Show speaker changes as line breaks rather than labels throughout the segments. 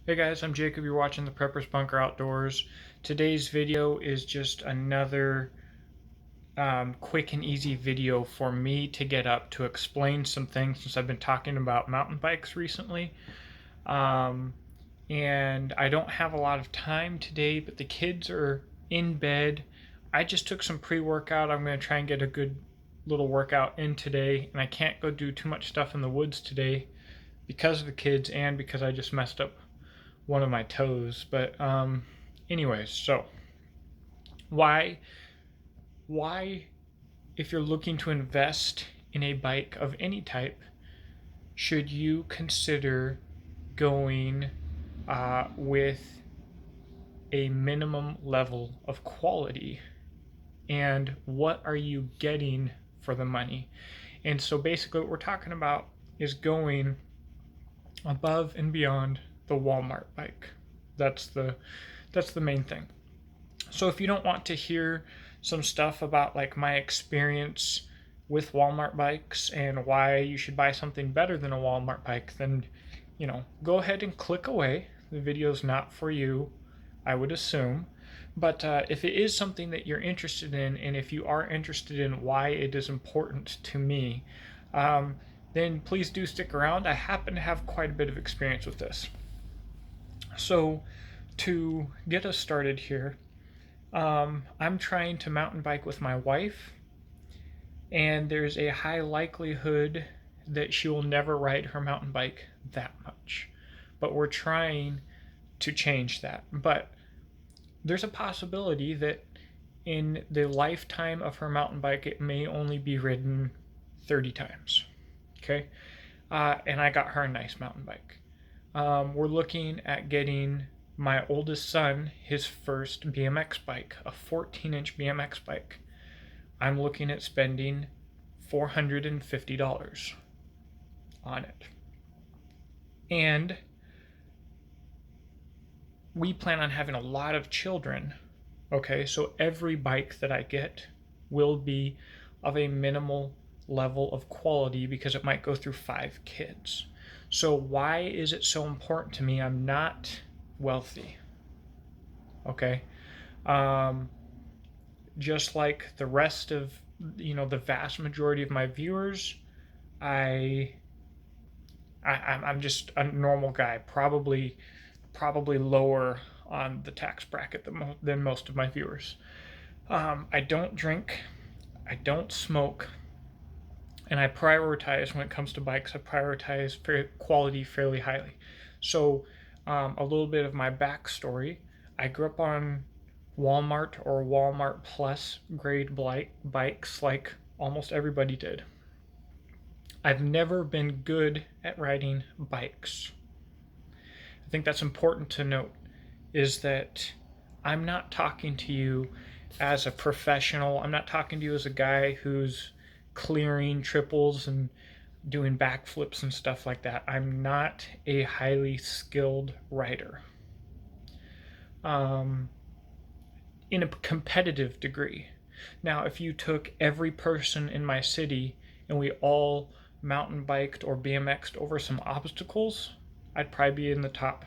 Hey guys, I'm Jacob. You're watching the Preppers Bunker Outdoors. Today's video is just another quick and easy video for me to get up to explain some things since I've been talking about mountain bikes recently. Um, and I don't have a lot of time today, but the kids are in bed. I just took some pre-workout. I'm going to try and get a good little workout in today, and I can't go do too much stuff in the woods today because of the kids and because I just messed up one of my toes. But anyways, so why why if you're looking to invest in a bike of any type, should you consider going with a minimum level of quality, and what are you getting for the money? And so basically what we're talking about is going above and beyond the Walmart bike. That's the main thing. So if you don't want to hear some stuff about like my experience with Walmart bikes and why you should buy something better than a Walmart bike, then go ahead and click away. The video's not for you, I would assume. But if it is something that you're interested in, and if you are interested in why it is important to me, then please do stick around. I happen to have quite a bit of experience with this. So to get us started here, I'm trying to mountain bike with my wife, and there's a high likelihood that she will never ride her mountain bike that much. But we're trying to change that. But there's a possibility that in the lifetime of her mountain bike, it may only be ridden 30 times. Okay? And I got her a nice mountain bike. We're looking at getting my oldest son his first BMX bike, a 14-inch BMX bike. I'm looking at spending $450 on it. And we plan on having a lot of children. Okay, so every bike that I get will be of a minimal level of quality because it might go through 5 kids. So why is it so important to me? I'm not wealthy. Okay? Just like the rest of, the vast majority of my viewers, I'm just a normal guy, probably lower on the tax bracket than most of my viewers. I don't drink, I don't smoke, and I prioritize, when it comes to bikes, I prioritize quality fairly highly. So a little bit of my backstory: I grew up on Walmart or Walmart Plus grade bikes like almost everybody did. I've never been good at riding bikes. I think that's important to note, is that I'm not talking to you as a professional. I'm not talking to you as a guy who's clearing triples and doing backflips and stuff like that. I'm not a highly skilled rider. In a competitive degree. Now, if you took every person in my city and we all mountain biked or BMX'd over some obstacles, I'd probably be in the top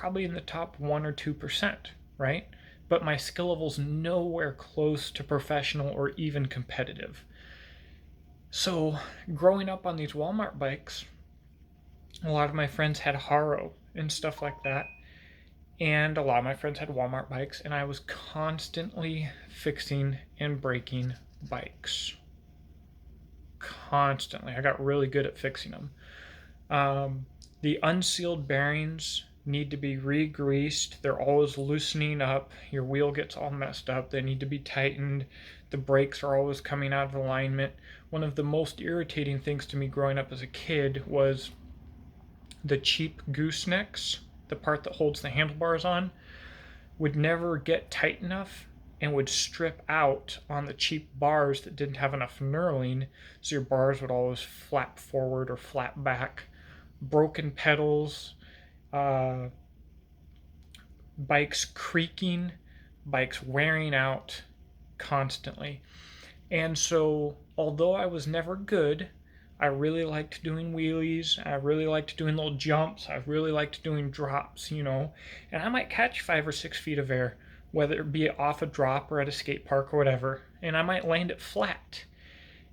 1 or 2%, right? But my skill level's nowhere close to professional or even competitive. So, growing up on these Walmart bikes, a lot of my friends had Haro and stuff like that. And a lot of my friends had Walmart bikes, and I was constantly fixing and breaking bikes. Constantly. I got really good at fixing them. The unsealed bearings need to be re-greased. They're always loosening up. Your wheel gets all messed up. They need to be tightened. The brakes are always coming out of alignment. One of the most irritating things to me growing up as a kid was the cheap goosenecks. The part that holds the handlebars on would never get tight enough and would strip out on the cheap bars that didn't have enough knurling, so your bars would always flap forward or flap back. Broken pedals, bikes creaking, bikes wearing out constantly. And so, although I was never good, I really liked doing wheelies. I really liked doing little jumps. I really liked doing drops, and I might catch 5 or 6 feet of air, whether it be off a drop or at a skate park or whatever, and I might land it flat.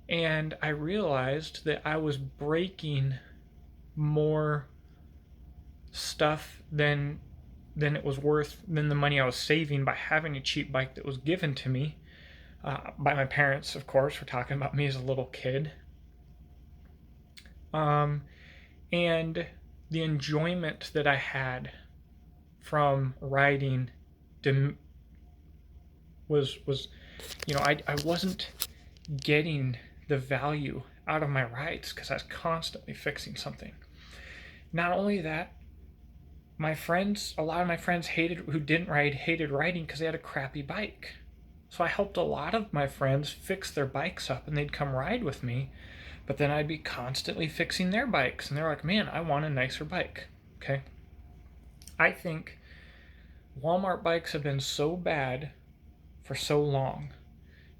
And I realized that I was breaking more stuff than it was worth, than the money I was saving by having a cheap bike that was given to me by my parents, of course. We're talking about me as a little kid. And the enjoyment that I had from riding was I wasn't getting the value out of my rides because I was constantly fixing something. Not only that, a lot of my friends who didn't ride, hated riding because they had a crappy bike. So I helped a lot of my friends fix their bikes up, and they'd come ride with me, but then I'd be constantly fixing their bikes, and they're like, man, I want a nicer bike. Okay. I think Walmart bikes have been so bad for so long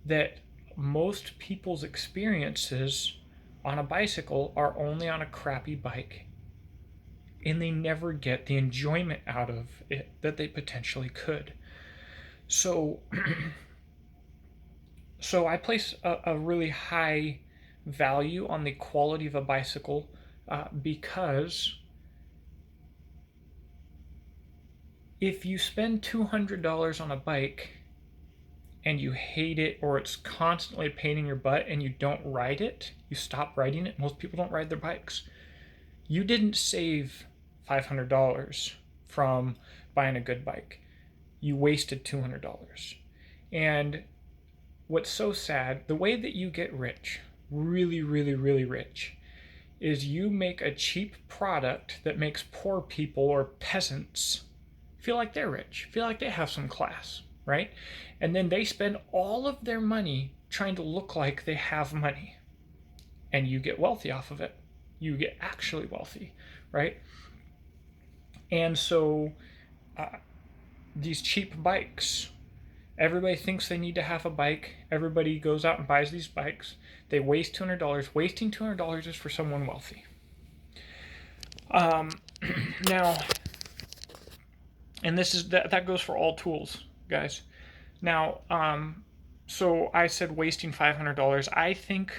that most people's experiences on a bicycle are only on a crappy bike, and they never get the enjoyment out of it that they potentially could. So I place a really high value on the quality of a bicycle because if you spend $200 on a bike and you hate it, or it's constantly a pain in your butt and you don't ride it, you stop riding it. Most people don't ride their bikes. You didn't save $500 from buying a good bike. You wasted $200. And what's so sad, the way that you get rich, really, really, really rich, is you make a cheap product that makes poor people or peasants feel like they're rich, feel like they have some class, right? And then they spend all of their money trying to look like they have money. And you get wealthy off of it. You get actually wealthy, right? And so these cheap bikes, everybody thinks they need to have a bike. Everybody goes out and buys these bikes. They waste $200. Wasting $200 is for someone wealthy. Now, and that goes for all tools, guys. Now, so I said wasting $500. I think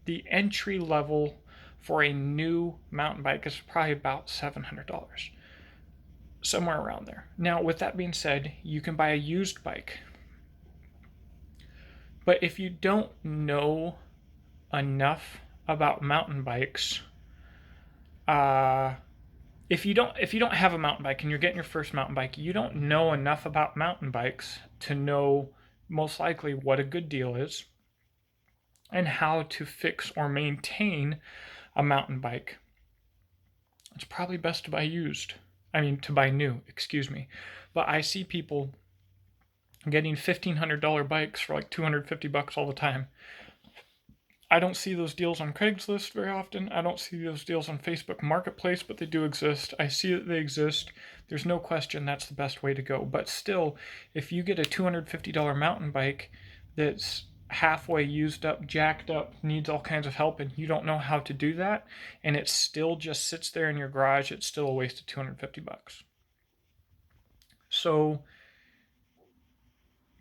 the entry level for a new mountain bike is probably about $700, somewhere around there. Now, with that being said, you can buy a used bike. But if you don't know enough about mountain bikes, if you don't have a mountain bike and you're getting your first mountain bike, you don't know enough about mountain bikes to know most likely what a good deal is and how to fix or maintain a mountain bike. It's probably best to buy to buy new, excuse me. But I see people getting $1,500 bikes for like $250 all the time. I don't see those deals on Craigslist very often. I don't see those deals on Facebook Marketplace, but they do exist. I see that they exist. There's no question that's the best way to go. But still, if you get a $250 mountain bike that's halfway used up, jacked up, needs all kinds of help, and you don't know how to do that, and it still just sits there in your garage, it's still a waste of $250. So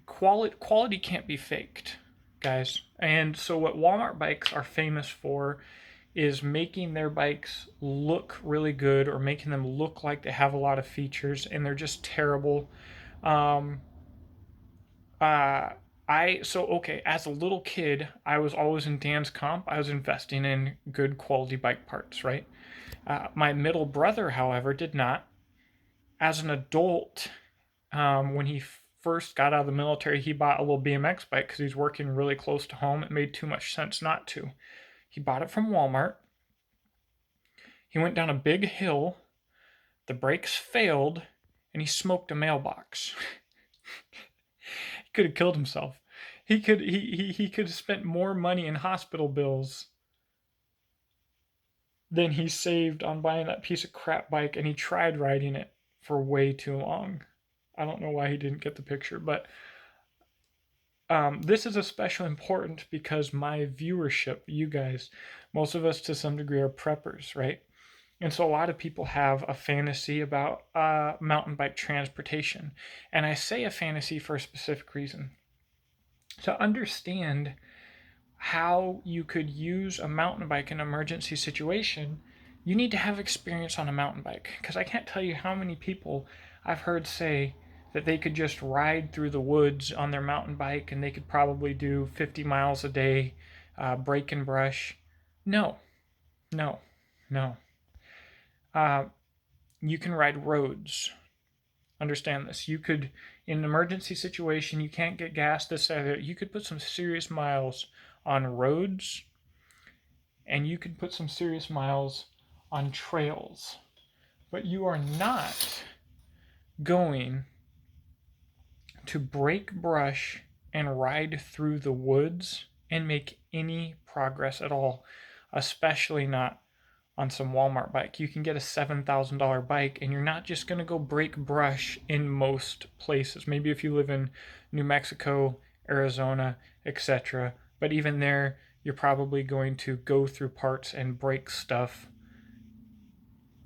quality can't be faked, guys. And so what Walmart bikes are famous for is making their bikes look really good, or making them look like they have a lot of features, and they're just terrible. As a little kid, I was always in Dan's Comp. I was investing in good quality bike parts, right? My middle brother, however, did not. As an adult, when he first got out of the military, he bought a little BMX bike because he's working really close to home. It made too much sense not to. He bought it from Walmart. He went down a big hill. The brakes failed, and he smoked a mailbox. He could have killed himself. He could have spent more money in hospital bills than he saved on buying that piece of crap bike, and he tried riding it for way too long. I don't know why he didn't get the picture, but this is especially important because my viewership, you guys, Most of us to some degree are preppers, right? And so a lot of people have a fantasy about mountain bike transportation. And I say a fantasy for a specific reason. To understand how you could use a mountain bike in an emergency situation, you need to have experience on a mountain bike. Because I can't tell you how many people I've heard say that they could just ride through the woods on their mountain bike and they could probably do 50 miles a day, break and brush. No, no, no. Uh, you can ride roads. Understand this. You could, in an emergency situation, you can't get gas, this, that. You could put some serious miles on roads, and you could put some serious miles on trails. But you are not going to break brush and ride through the woods and make any progress at all, especially not on some Walmart bike. You can get a $7,000 bike and you're not just going to go break brush in most places. Maybe if you live in New Mexico, Arizona, etc. But even there, you're probably going to go through parts and break stuff.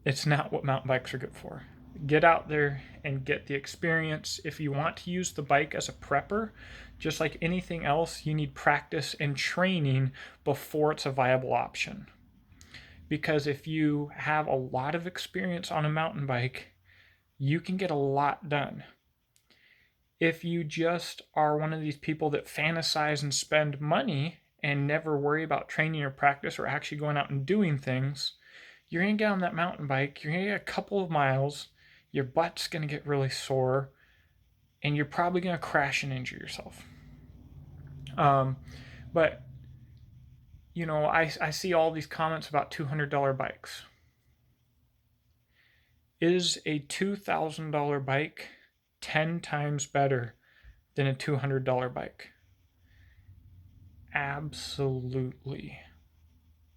It's not what mountain bikes are good for. Get out there and get the experience. If you want to use the bike as a prepper, just like anything else, you need practice and training before it's a viable option. Because if you have a lot of experience on a mountain bike, you can get a lot done. If you just are one of these people that fantasize and spend money and never worry about training or practice or actually going out and doing things, you're going to get on that mountain bike, you're going to get a couple of miles, your butt's going to get really sore, and you're probably going to crash and injure yourself. But you know, I see all these comments about $200 bikes. Is a $2,000 bike 10 times better than a $200 bike? Absolutely.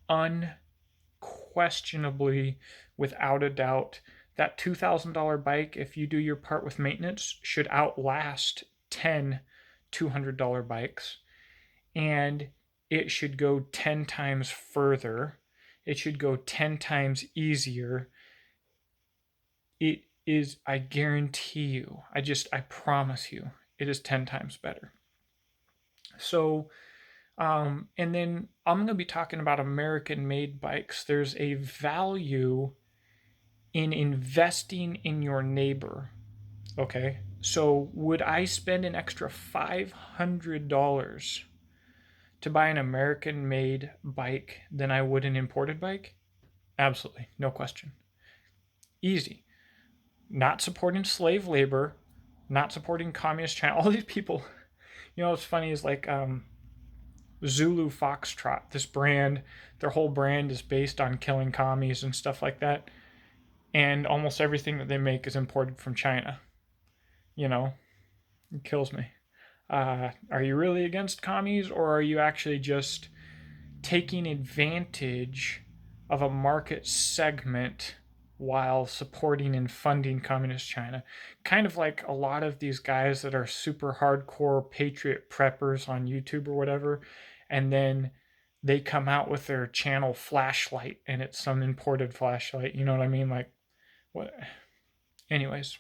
Unquestionably, without a doubt, that $2,000 bike, if you do your part with maintenance, should outlast 10 $200 bikes. And it should go 10 times further. It should go 10 times easier. It is, I guarantee you, I promise you, it is 10 times better. So, and then I'm going to be talking about American-made bikes. There's a value in investing in your neighbor. Okay, so would I spend an extra $500 to buy an American-made bike than I would an imported bike? Absolutely, no question. Easy. Not supporting slave labor, not supporting communist China. All these people, you know, what's funny is like Zulu Foxtrot, this brand, their whole brand is based on killing commies and stuff like that. And almost everything that they make is imported from China. You know, it kills me. Are you really against commies, or are you actually just taking advantage of a market segment while supporting and funding communist China? Kind of like a lot of these guys that are super hardcore patriot preppers on YouTube or whatever, and then they come out with their channel flashlight and it's some imported flashlight. You know what I mean? Like, what? Anyways.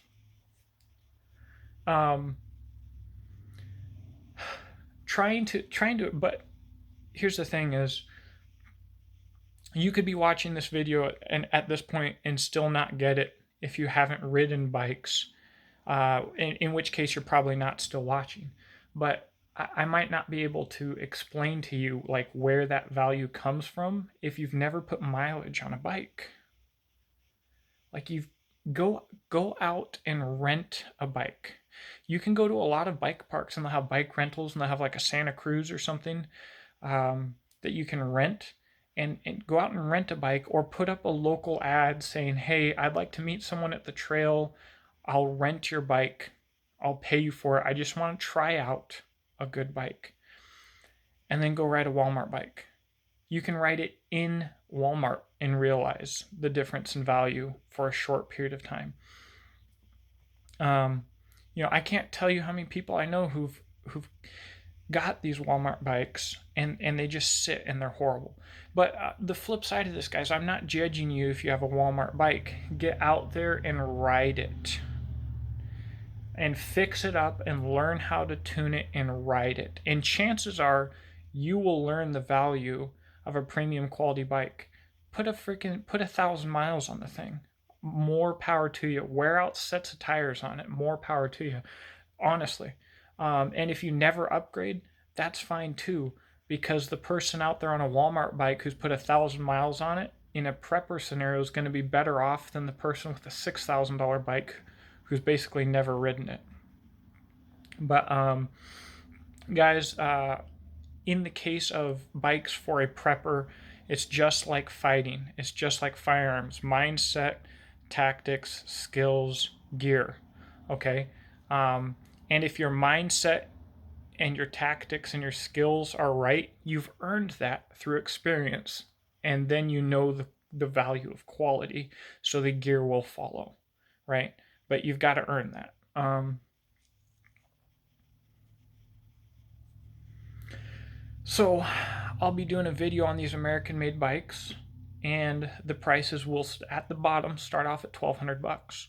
Trying to, but here's the thing is, you could be watching this video and at this point and still not get it if you haven't ridden bikes, in which case you're probably not still watching. But I might not be able to explain to you like where that value comes from if you've never put mileage on a bike. Like, you've go out and rent a bike. You can go to a lot of bike parks and they'll have bike rentals, and they'll have like a Santa Cruz or something that you can rent, and go out and rent a bike, or put up a local ad saying, hey, I'd like to meet someone at the trail. I'll rent your bike. I'll pay you for it. I just want to try out a good bike. And then go ride a Walmart bike. You can ride it in Walmart and realize the difference in value for a short period of time. You know, I can't tell you how many people I know who've got these Walmart bikes and they just sit and they're horrible. But the flip side of this, guys, I'm not judging you if you have a Walmart bike. Get out there and ride it and fix it up and learn how to tune it and ride it. And chances are you will learn the value of a premium quality bike. Put 1,000 miles on the thing. More power to you. Wear out sets of tires on it. More power to you. Honestly. And if you never upgrade, that's fine too, because the person out there on a Walmart bike who's put 1,000 miles on it in a prepper scenario is going to be better off than the person with a $6,000 bike who's basically never ridden it. But guys, in the case of bikes for a prepper, it's just like fighting. It's just like firearms. Mindset, tactics, skills, gear. Okay? And if your mindset and your tactics and your skills are right, you've earned that through experience. And then you know the value of quality, so the gear will follow, right? But you've got to earn that. So I'll be doing a video on these American-made bikes, and the prices will, at the bottom, start off at $1,200.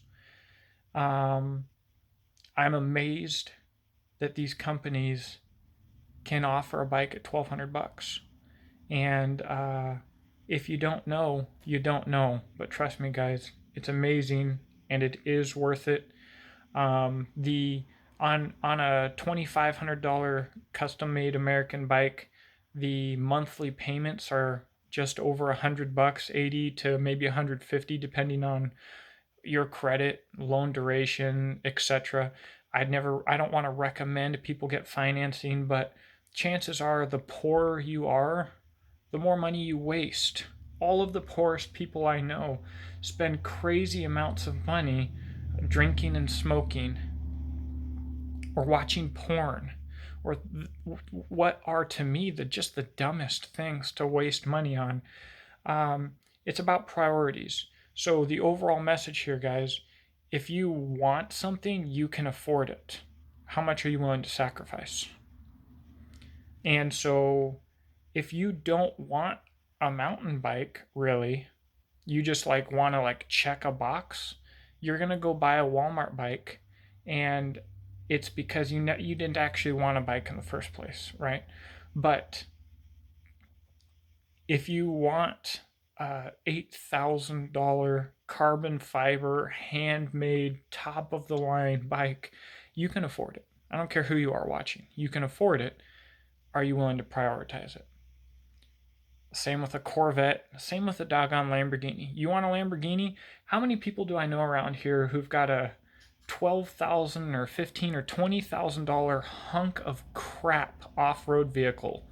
I'm amazed that these companies can offer a bike at $1,200. And if you don't know, you don't know. But trust me, guys, it's amazing and it is worth it. On a $2,500 custom-made American bike, the monthly payments are just over $100, 80 to maybe 150, depending on your credit, loan duration, etc. I don't want to recommend people get financing, but chances are the poorer you are, the more money you waste. All of the poorest people I know spend crazy amounts of money drinking and smoking, or watching porn, or what are to me just the dumbest things to waste money on. It's about priorities. So the overall message here, guys, if you want something, you can afford it. How much are you willing to sacrifice? And so if you don't want a mountain bike, really, you just want to check a box, you're going to go buy a Walmart bike, and it's because you didn't actually want a bike in the first place, right? But if you want a $8,000 carbon fiber, handmade, top of the line bike, you can afford it. I don't care who you are watching. You can afford it. Are you willing to prioritize it? Same with a Corvette. Same with a doggone Lamborghini. You want a Lamborghini? How many people do I know around here who've got a $12,000 or $15,000 or $20,000 hunk of crap off-road vehicle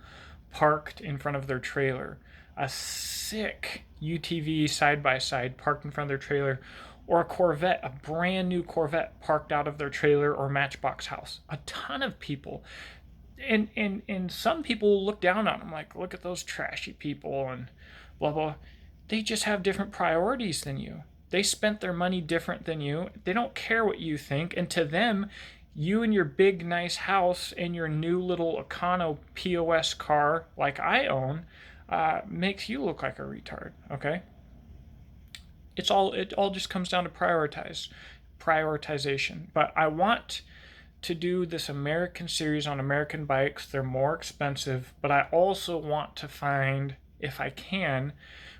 parked in front of their trailer? A sick UTV side-by-side parked in front of their trailer, or a Corvette, a brand new Corvette parked out of their trailer or Matchbox house. A ton of people. And some people look down on them, like, look at those trashy people and blah, blah. They just have different priorities than you. They spent their money different than you. They don't care what you think. And to them, you and your big, nice house and your new little Econo POS car, like I own, makes you look like a retard, okay? It all just comes down to prioritization. But I want to do this American series on American bikes. They're more expensive, but I also want to find, if I can,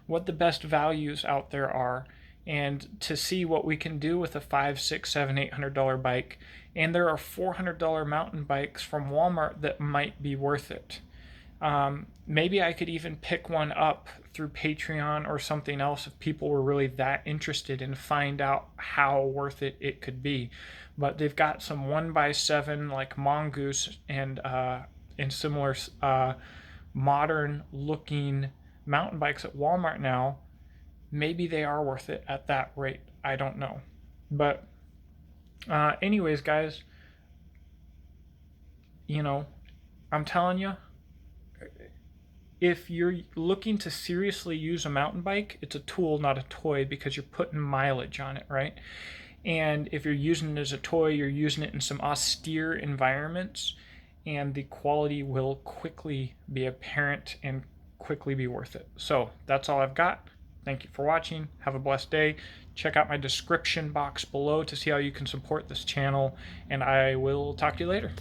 what the best values out there are, and to see what we can do with a $500, $600, $700, $800 bike. And there are $400 mountain bikes from Walmart that might be worth it. Maybe I could even pick one up through Patreon or something else if people were really that interested, and find out how worth it could be. But they've got some 1x7 like Mongoose and similar modern looking mountain bikes at Walmart now. Maybe they are worth it at that rate. I don't know. But anyways, guys, I'm telling you, if you're looking to seriously use a mountain bike, it's a tool, not a toy, because you're putting mileage on it, right? And if you're using it as a toy, you're using it in some austere environments, and the quality will quickly be apparent and quickly be worth it. So that's all I've got. Thank you for watching. Have a blessed day. Check out my description box below to see how you can support this channel, and I will talk to you later.